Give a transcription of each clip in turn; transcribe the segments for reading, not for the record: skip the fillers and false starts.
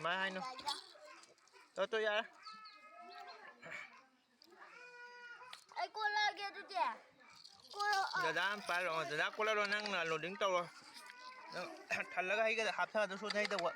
Mai hai nữa. Tôi ra. Ai cô la kia tôi chè. Giờ đã phải rồi, giờ đã cô la rồi năng là lột đứng tàu rồi. Thật là cái hạp thơ tôi xuống thấy đâu ạ.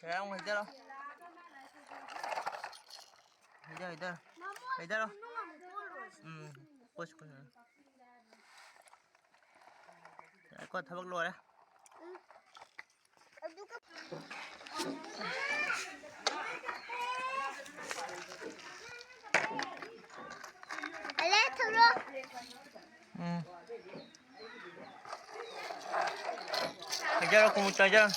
Thấy không? Thấy chưa đâu? Thấy chưa? Thấy chưa đâu? Push. Đấy, con thằng bác lùa đấy. Thấy chưa đâu? Cùng một trời chưa?